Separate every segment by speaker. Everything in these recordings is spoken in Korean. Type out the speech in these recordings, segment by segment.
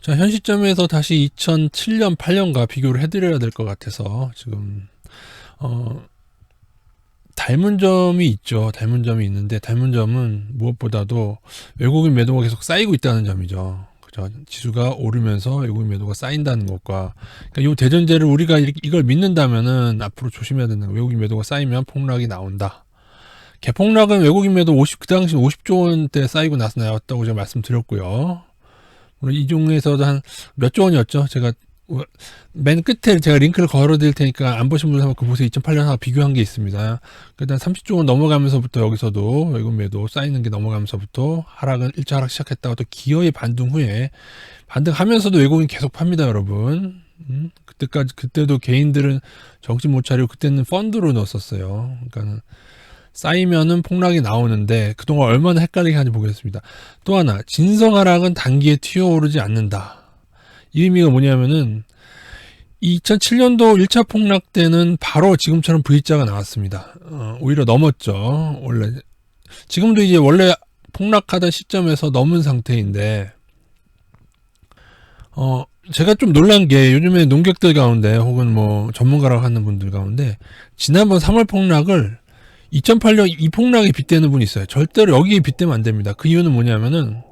Speaker 1: 자, 현 시점에서 다시 2007년, 8년과 비교를 해드려야 될 것 같아서 지금 닮은 점이 있죠. 닮은 점이 있는데 닮은 점은 무엇보다도 외국인 매도가 계속 쌓이고 있다는 점이죠. 그죠? 지수가 오르면서 외국인 매도가 쌓인다는 것과, 그러니까 이 대전제를 우리가 이걸 믿는다면은 앞으로 조심해야 된다. 외국인 매도가 쌓이면 폭락이 나온다. 개폭락은 외국인 매도 그 당시 50조 원대 쌓이고 나서 나왔다고 제가 말씀드렸고요. 물론 이 종에서도 한 몇 조 원이었죠. 제가 맨 끝에 제가 링크를 걸어드릴 테니까 안 보신 분들 한번 그 보세요. 2008년하고 비교한 게 있습니다. 일단 30조 원 넘어가면서부터 여기서도 외국 매도 쌓이는 게 넘어가면서부터 하락은 1차 하락 시작했다가 또 기어이 반등 후에 반등하면서도 외국인 계속 팝니다, 여러분. 그때도 개인들은 정신 못 차리고 그때는 펀드로 넣었었어요. 그러니까는 쌓이면은 폭락이 나오는데 그동안 얼마나 헷갈리게 하는지 보겠습니다. 또 하나, 진성 하락은 단기에 튀어오르지 않는다. 이 의미가 뭐냐면은 2007년도 1차 폭락 때는 바로 지금처럼 V자가 나왔습니다. 오히려 넘었죠. 원래 지금도 이제 원래 폭락하던 시점에서 넘은 상태인데 제가 좀 놀란 게 요즘에 농객들 가운데 혹은 뭐 전문가라고 하는 분들 가운데 지난번 3월 폭락을 2008년 이 폭락에 빗대는 분이 있어요. 절대로 여기에 빗대면 안 됩니다. 그 이유는 뭐냐면은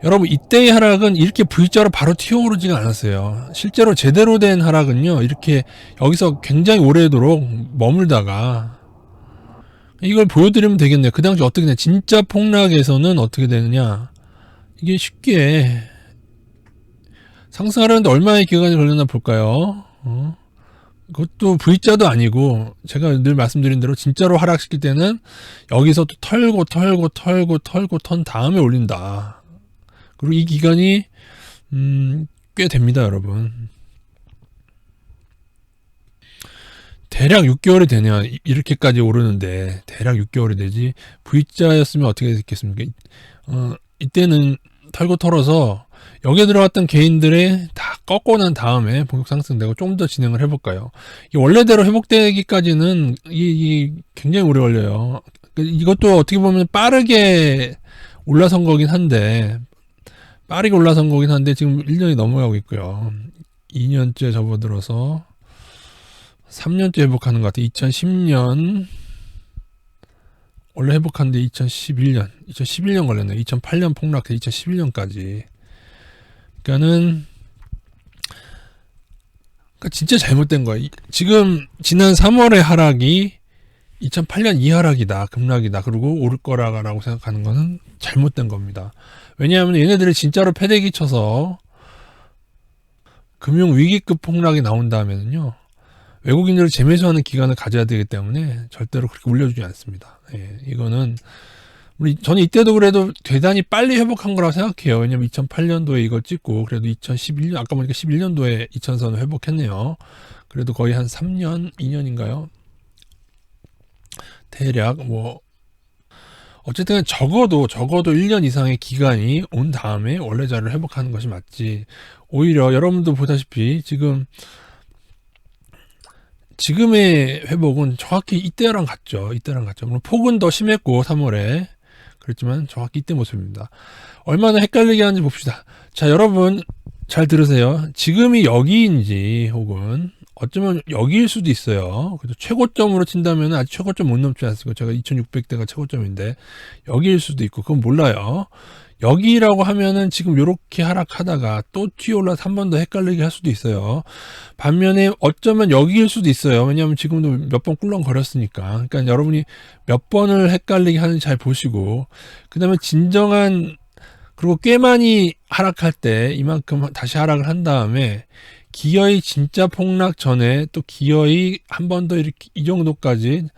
Speaker 1: 여러분, 이때의 하락은 이렇게 V자로 바로 튀어오르지가 않았어요. 실제로 제대로 된 하락은요, 이렇게 여기서 굉장히 오래도록 머물다가, 이걸 보여드리면 되겠네요. 그 당시 어떻게 되냐. 진짜 폭락에서는 어떻게 되느냐. 이게 쉽게 상승하려는데 얼마의 기간이 걸렸나 볼까요? 그것도 V자도 아니고, 제가 늘 말씀드린 대로 진짜로 하락시킬 때는 여기서 또 털고 턴 다음에 올린다. 그리고 이 기간이 꽤 됩니다, 여러분. 대략 6개월이 되냐, 이렇게까지 오르는데 대략 6개월이 되지. V자였으면 어떻게 됐겠습니까? 이때는 털고 털어서 여기에 들어갔던 개인들의 다 꺾고 난 다음에 본격 상승되고 좀 더 진행을 해볼까요? 이 원래대로 회복되기까지는 이 굉장히 오래 걸려요. 이것도 어떻게 보면 빠르게 올라선 거긴 한데 빠르게 올라선 거긴 한데 지금 1년이 넘어가고 있고요. 2년째 접어들어서 3년째 회복하는 것 같아요. 2010년 원래 회복한데 2011년 걸렸네요. 2008년 폭락해 2011년까지. 그러니까 진짜 잘못된 거야. 지금 지난 3월의 하락이 2008년 이 하락이다, 급락이다, 그리고 오를 거라고 생각하는 거는 잘못된 겁니다. 왜냐하면 얘네들이 진짜로 패대기 쳐서 금융위기급 폭락이 나온다면요, 외국인들을 재매수하는 기간을 가져야 되기 때문에 절대로 그렇게 올려주지 않습니다. 예, 이거는 저는 이때도 그래도 대단히 빨리 회복한 거라고 생각해요. 왜냐면 2008년도에 이걸 찍고 그래도 2011년, 아까 보니까 11년도에 2000선을 회복했네요. 그래도 거의 한 3년, 2년인가요? 대략 어쨌든 적어도 1년 이상의 기간이 온 다음에 원래 자리를 회복하는 것이 맞지. 오히려 여러분도 보다시피 지금의 회복은 정확히 이때랑 같죠. 물론 폭은 더 심했고 3월에 그랬지만 정확히 이때 모습입니다. 얼마나 헷갈리게 하는지 봅시다. 자, 여러분 잘 들으세요. 지금이 여기인지 혹은 어쩌면 여기일 수도 있어요. 그래도 최고점으로 친다면 아직 최고점 못 넘지 않습니까? 제가 2600대가 최고점인데 여기일 수도 있고 그건 몰라요. 여기라고 하면은 지금 요렇게 하락하다가 또 튀어올라서 한 번 더 헷갈리게 할 수도 있어요. 반면에 어쩌면 여기일 수도 있어요. 왜냐하면 지금도 몇 번 꿀렁거렸으니까. 그러니까 여러분이 몇 번을 헷갈리게 하는지 잘 보시고, 그 다음에 진정한, 그리고 꽤 많이 하락할 때 이만큼 다시 하락을 한 다음에 기어이 진짜 폭락 전에 또 기어이 한 번 더 이렇게 이 정도까지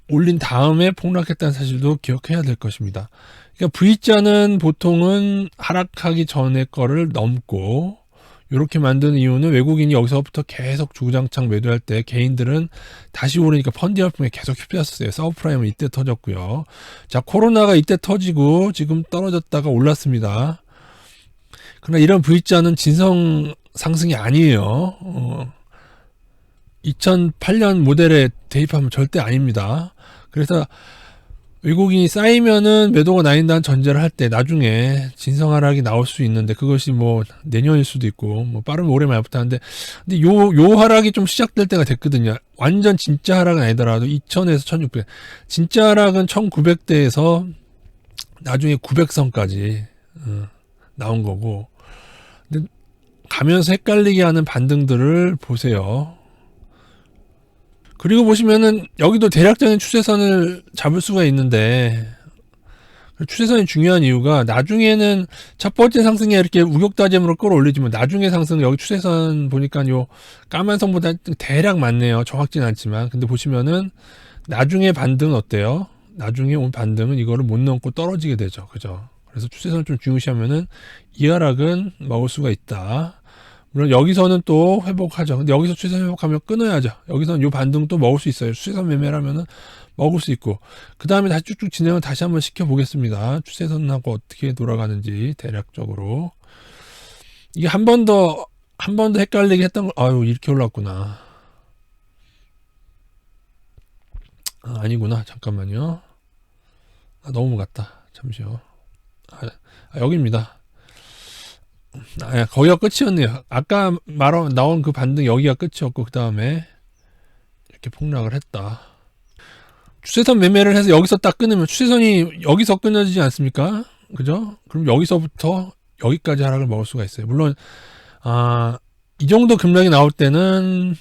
Speaker 1: 올린 다음에 폭락했다는 사실도 기억해야 될 것입니다. 그러니까 V자는 보통은 하락하기 전에 거를 넘고, 이렇게 만드는 이유는 외국인이 여기서부터 계속 주구장창 매도할 때 개인들은 다시 오르니까 펀드 열풍에 계속 휩쓸렸어요. 서브프라임은 이때 터졌고요. 자, 코로나가 이때 터지고 지금 떨어졌다가 올랐습니다. 그러나 이런 V자는 진성 상승이 아니에요. 2008년 모델에 대입하면 절대 아닙니다. 그래서 외국인이 쌓이면은 매도가 나인다는 전제를 할 때 나중에 진성 하락이 나올 수 있는데 그것이 뭐 내년일 수도 있고 뭐 빠르면 올해 말부터 하는데 근데 요 하락이 좀 시작될 때가 됐거든요. 완전 진짜 하락은 아니더라도 2000에서 1600 진짜 하락은 1900대에서 나중에 900선까지 나온 거고 근데 가면서 헷갈리게 하는 반등들을 보세요. 그리고 보시면은 여기도 대략적인 추세선을 잡을 수가 있는데 추세선이 중요한 이유가 나중에는 첫 번째 상승에 이렇게 우격다짐으로 끌어올리지만 나중에 상승 여기 추세선 보니까 요 까만 선보다 대략 맞네요. 정확지는 않지만 근데 보시면은 나중에 반등은 어때요? 나중에 온 반등은 이거를 못 넘고 떨어지게 되죠. 그죠? 그래서 추세선을 좀 중요시하면은 이 하락은 먹을 수가 있다. 물론 여기서는 또 회복하죠. 근데 여기서 추세선 회복하면 끊어야죠. 여기서는 요 반등 또 먹을 수 있어요. 추세선 매매라면은 먹을 수 있고 그 다음에 다시 쭉쭉 진행을 다시 한번 시켜보겠습니다. 추세선하고 어떻게 돌아가는지 대략적으로 이게 한 번 더 헷갈리게 했던 거 아유 이렇게 올랐구나. 아니구나. 잠깐만요. 너무 같다. 잠시요. 여기입니다. 거기가 끝이었네요. 아까 나온 그 반등 여기가 끝이었고 그 다음에 이렇게 폭락을 했다. 추세선 매매를 해서 여기서 딱 끊으면 추세선이 여기서 끊어지지 않습니까? 그죠? 그럼 여기서부터 여기까지 하락을 먹을 수가 있어요. 물론 이 정도 급락이 나올 때는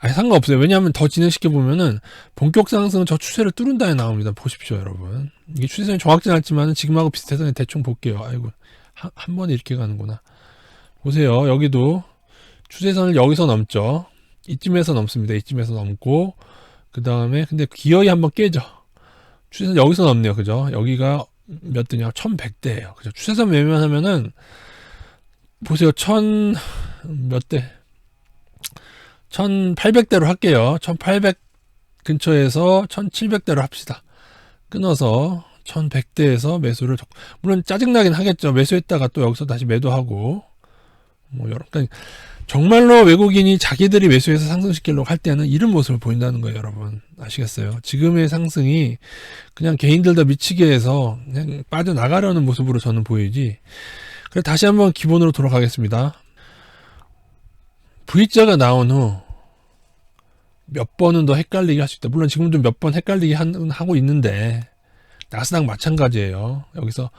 Speaker 1: 상관없어요. 왜냐하면 더 진행시켜 보면은 본격 상승은 저 추세를 뚫은 다음에 나옵니다. 보십시오, 여러분. 이게 추세선이 정확진 않지만 지금하고 비슷해서 대충 볼게요. 아이고 한 번에 이렇게 가는구나. 보세요. 여기도 추세선을 여기서 넘죠. 이쯤에서 넘습니다. 이쯤에서 넘고 그 다음에 근데 기어이 한번 깨죠. 추세선 여기서 넘네요. 그죠? 여기가 몇 대냐? 1100대예요. 그죠? 추세선 매매만 하면은 보세요. 몇 대? 1800대로 할게요. 1800 근처에서 1700대로 합시다. 끊어서 1100대에서 매수를 물론 짜증나긴 하겠죠. 매수했다가 또 여기서 다시 매도하고 뭐 그러니까 정말로 외국인이 자기들이 매수해서 상승시키려고 할 때는 이런 모습을 보인다는 거예요. 여러분 아시겠어요? 지금의 상승이 그냥 개인들 다 미치게 해서 그냥 빠져나가려는 모습으로 저는 보이지. 그래서 다시 한번 기본으로 돌아가겠습니다. V자가 나온 후 몇 번은 더 헷갈리게 할 수 있다. 물론 지금도 몇 번 헷갈리게 하고 있는데 나스닥 마찬가지예요. 여기서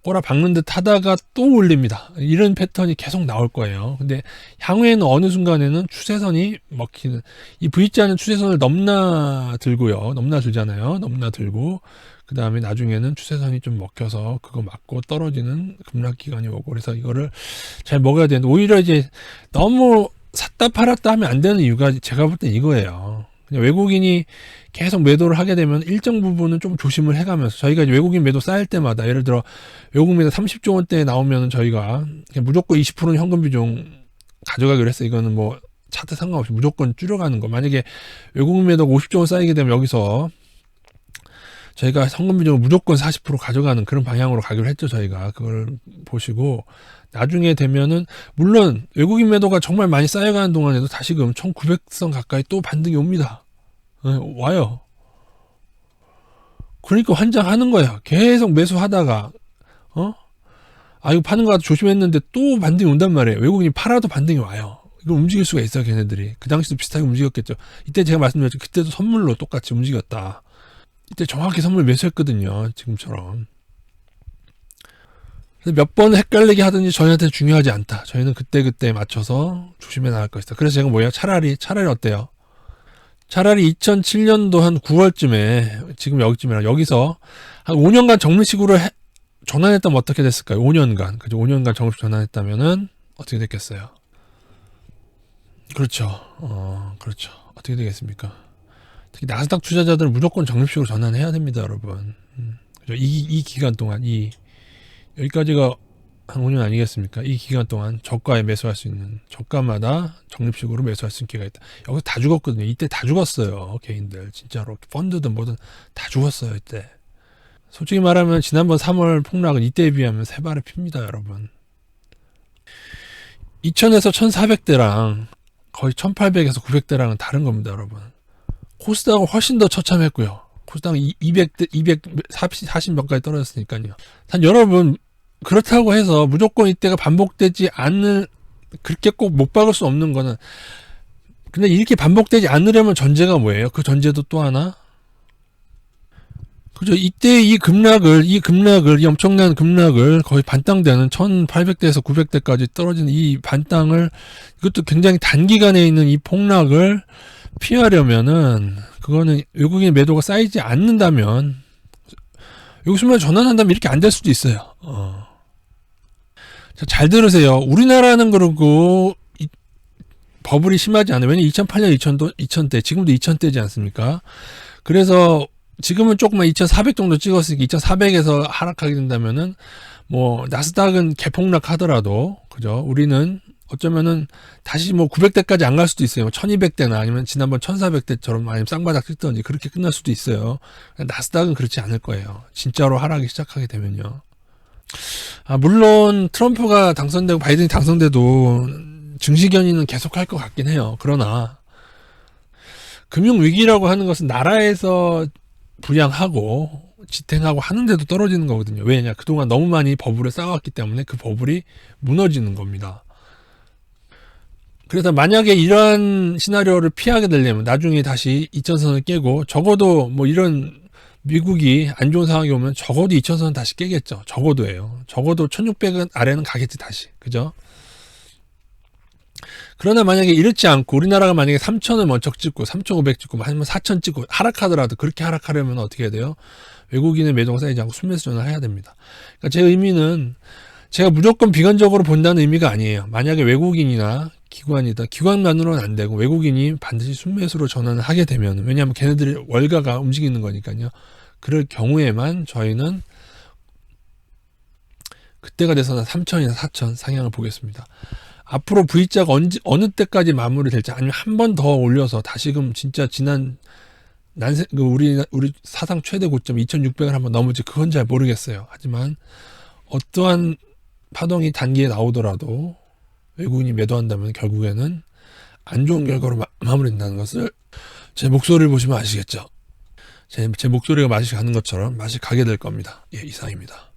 Speaker 1: 꼬라 박는 듯 하다가 또 올립니다. 이런 패턴이 계속 나올 거예요. 근데 향후에는 어느 순간에는 추세선이 먹히는 이 V자는 추세선을 넘나들고요. 넘나들잖아요. 넘나들고 그 다음에 나중에는 추세선이 좀 먹혀서 그거 맞고 떨어지는 급락 기간이 오고 그래서 이거를 잘 먹어야 되는데 오히려 이제 너무 샀다 팔았다 하면 안 되는 이유가 제가 볼 땐 이거예요. 그냥 외국인이 계속 매도를 하게 되면 일정 부분은 좀 조심을 해가면서 저희가 이제 외국인 매도 쌓일 때마다 예를 들어 외국인 매도 30조 원대 나오면 저희가 그냥 무조건 20%는 현금 비중 가져가기로 했어요. 이거는 뭐 차트 상관없이 무조건 줄여가는 거. 만약에 외국인 매도가 50조 원 쌓이게 되면 여기서 저희가 현금 비중을 무조건 40% 가져가는 그런 방향으로 가기로 했죠. 저희가 그걸 보시고 나중에 되면은 물론 외국인 매도가 정말 많이 쌓여가는 동안에도 다시금 1900선 가까이 또 반등이 옵니다. 와요. 그러니까 환장하는 거야. 계속 매수하다가 이거 파는 거 조심했는데 또 반등이 온단 말이에요. 외국인이 팔아도 반등이 와요. 이걸 움직일 수가 있어요. 걔네들이. 그 당시도 비슷하게 움직였겠죠. 이때 제가 말씀드렸죠. 그때도 선물로 똑같이 움직였다. 이때 정확히 선물 매수했거든요. 지금처럼. 몇 번 헷갈리게 하든지 저희한테는 중요하지 않다. 저희는 그때 맞춰서 조심해 나갈 것이다. 그래서 제가 뭐예요? 차라리 어때요? 차라리 2007년도 한 9월쯤에 지금 여기쯤이라 여기서 한 5년간 정리식으로 전환했다면 어떻게 됐을까요? 5년간. 그죠? 5년간 정식 전환했다면은 어떻게 됐겠어요? 그렇죠. 그렇죠. 어떻게 되겠습니까? 특히 나스닥 투자자들은 무조건 적립식으로 전환해야 됩니다, 여러분. 그죠? 이 기간 동안 여기까지가 한 5년 아니겠습니까? 이 기간 동안 저가에 매수할 수 있는 저가마다 적립식으로 매수할 수 있는 기회가 있다. 여기서 다 죽었거든요. 이때 다 죽었어요. 개인들 진짜로 펀드든 뭐든 다 죽었어요. 이때. 솔직히 말하면 지난번 3월 폭락은 이때에 비하면 세 발의 핍니다, 여러분. 2000에서 1400대랑 거의 1800에서 900대랑은 다른 겁니다, 여러분. 코스닥은 훨씬 더 처참했고요. 코스닥 200대 240몇까지 떨어졌으니까요. 단 여러분 그렇다고 해서 무조건 이때가 반복되지 않을 그렇게 꼭 못 박을 수 없는 거는 근데 이렇게 반복되지 않으려면 전제가 뭐예요? 그 전제도 또 하나 그죠? 이때 이 엄청난 급락을 거의 반땅되는 1800대에서 900대까지 떨어지는 이 반땅을 이것도 굉장히 단기간에 있는 이 폭락을 피하려면은 그거는 외국인 매도가 쌓이지 않는다면 여기서만 전환한다면 이렇게 안 될 수도 있어요. 자, 잘 들으세요. 우리나라는 그러고 버블이 심하지 않아요. 왜냐면 2008년 2000대 지금도 2000대지 않습니까? 그래서 지금은 조금만 2400 정도 찍었으니까 2400에서 하락하게 된다면은 뭐 나스닥은 개폭락 하더라도 그죠? 우리는 어쩌면은 다시 뭐 900대까지 안 갈 수도 있어요. 1200대나 아니면 지난번 1400대처럼 아니면 쌍바닥 찍던지 그렇게 끝날 수도 있어요. 나스닥은 그렇지 않을 거예요. 진짜로 하락이 시작하게 되면요. 물론 트럼프가 당선되고 바이든이 당선돼도 증시 견인은 계속 할 것 같긴 해요. 그러나 금융위기라고 하는 것은 나라에서 불량하고 지탱하고 하는데도 떨어지는 거거든요. 왜냐? 그동안 너무 많이 버블을 쌓아왔기 때문에 그 버블이 무너지는 겁니다. 그래서 만약에 이러한 시나리오를 피하게 되려면 나중에 다시 2000선을 깨고 적어도 뭐 이런 미국이 안 좋은 상황이 오면 적어도 2000선 다시 깨겠죠. 적어도예요. 적어도 1600은 아래는 가겠지 다시. 그죠? 그러나 만약에 이렇지 않고 우리나라가 만약에 3000을 먼저 찍고 3500 찍고 아니면 4000 찍고 하락하더라도 그렇게 하락하려면 어떻게 해야 돼요? 외국인의 매도가 쌓이지 않고 순매수 전환을 해야 됩니다. 그러니까 제 의미는 제가 무조건 비관적으로 본다는 의미가 아니에요. 만약에 외국인이나 기관만으로는 안 되고 외국인이 반드시 순매수로 전환을 하게 되면 왜냐하면 걔네들이 월가가 움직이는 거니까요. 그럴 경우에만 저희는 그때가 돼서는 3000이나 4000 상향을 보겠습니다. 앞으로 V자가 어느 때까지 마무리될지 아니면 한 번 더 올려서 다시금 진짜 지난 우리 사상 최대 고점 2600을 한번 넘을지 그건 잘 모르겠어요. 하지만 어떠한 파동이 단기에 나오더라도 외국인이 매도한다면 결국에는 안 좋은 결과로 마무리된다는 것을 제 목소리를 보시면 아시겠죠. 제 목소리가 맛이 가는 것처럼 맛이 가게 될 겁니다. 예, 이상입니다.